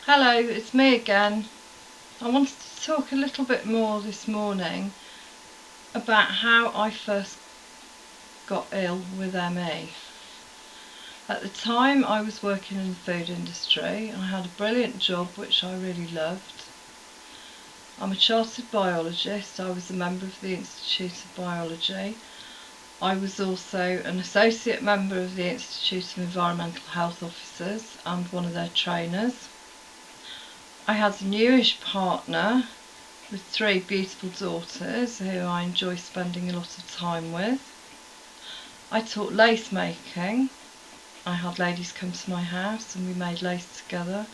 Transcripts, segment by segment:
Hello, it's me again. I wanted to talk a little bit more this morning about how I first got ill with ME. At the time I was working in the food industry. I had a brilliant job which I really loved. I'm a chartered biologist. I was a member of the Institute of Biology. I was also an associate member of the Institute of Environmental Health Officers and one of their trainers. I had a newish partner with 3 beautiful daughters who I enjoy spending a lot of time with. I taught lace making. I had ladies come to my house and we made lace together.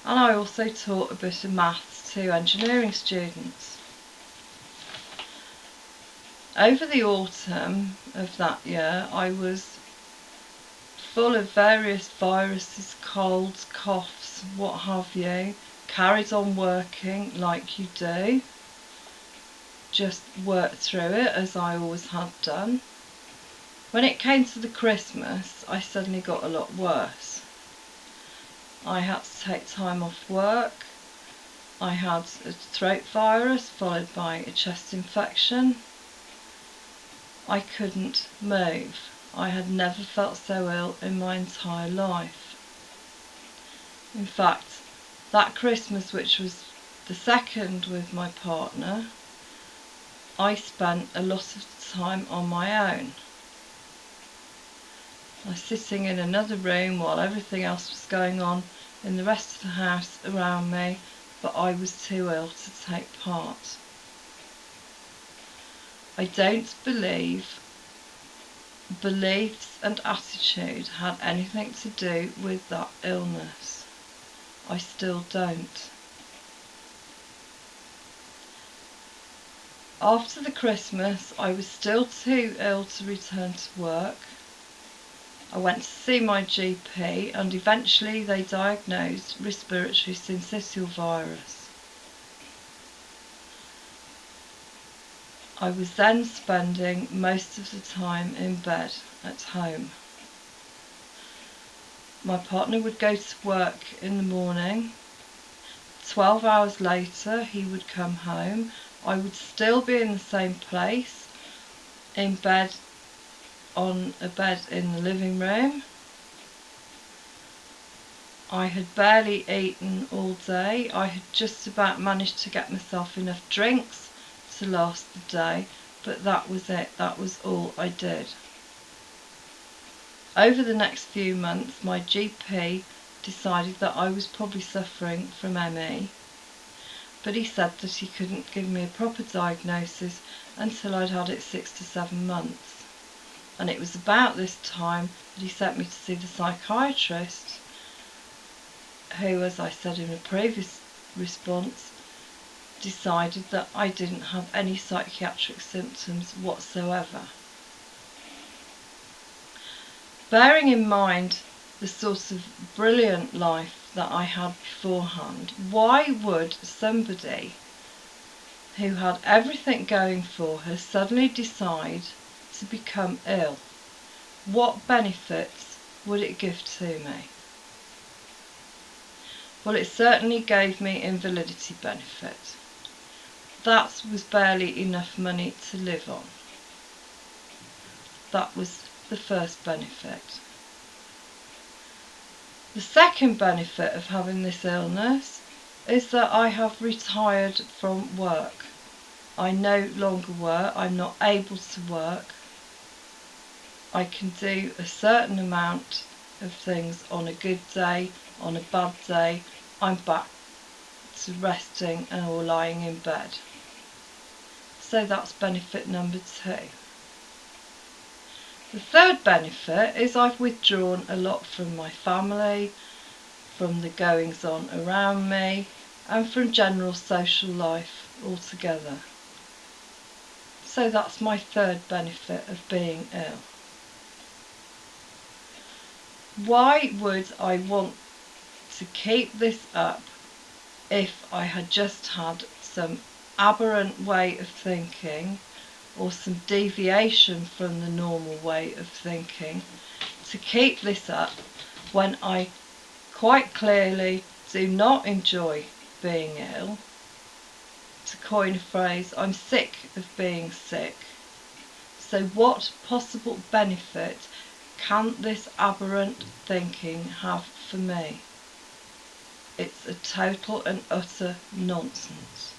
And I also taught a bit of maths to engineering students. Over the autumn of that year I was full of various viruses, colds, coughs, what have you. Carried on working like you do. Just worked through it as I always had done. When it came to the Christmas, I suddenly got a lot worse. I had to take time off work. I had a throat virus followed by a chest infection. I couldn't move. I had never felt so ill in my entire life. In fact, that Christmas, which was the second with my partner, I spent a lot of the time on my own. I was sitting in another room while everything else was going on in the rest of the house around me, but I was too ill to take part. I don't believe beliefs and attitude had anything to do with that illness. I still don't. After the Christmas, I was still too ill to return to work. I went to see my GP and eventually they diagnosed respiratory syncytial virus. I was then spending most of the time in bed at home. My partner would go to work in the morning. 12 hours later he would come home. I would still be in the same place, in bed, on a bed in the living room. I had barely eaten all day. I had just about managed to get myself enough drinks to last the day, but that was it. That was all I did. Over the next few months, my GP decided that I was probably suffering from ME, but he said that he couldn't give me a proper diagnosis until I'd had it 6 to 7 months. And it was about this time that he sent me to see the psychiatrist, who, as I said in a previous response, decided that I didn't have any psychiatric symptoms whatsoever. Bearing in mind the sort of brilliant life that I had beforehand, why would somebody who had everything going for her suddenly decide to become ill? What benefits would it give to me? Well, it certainly gave me invalidity benefit. That was barely enough money to live on. That was the first benefit. The second benefit of having this illness is that I have retired from work. I no longer work. I'm not able to work. I can do a certain amount of things on a good day. On a bad day, I'm back to resting or lying in bed. So that's benefit number 2. The third benefit is I've withdrawn a lot from my family, from the goings on around me, and from general social life altogether. So that's my third benefit of being ill. Why would I want to keep this up if I had just had some aberrant way of thinking or some deviation from the normal way of thinking to keep this up when I quite clearly do not enjoy being ill. To coin a phrase, I'm sick of being sick. So what possible benefit can this aberrant thinking have for me? It's a total and utter nonsense.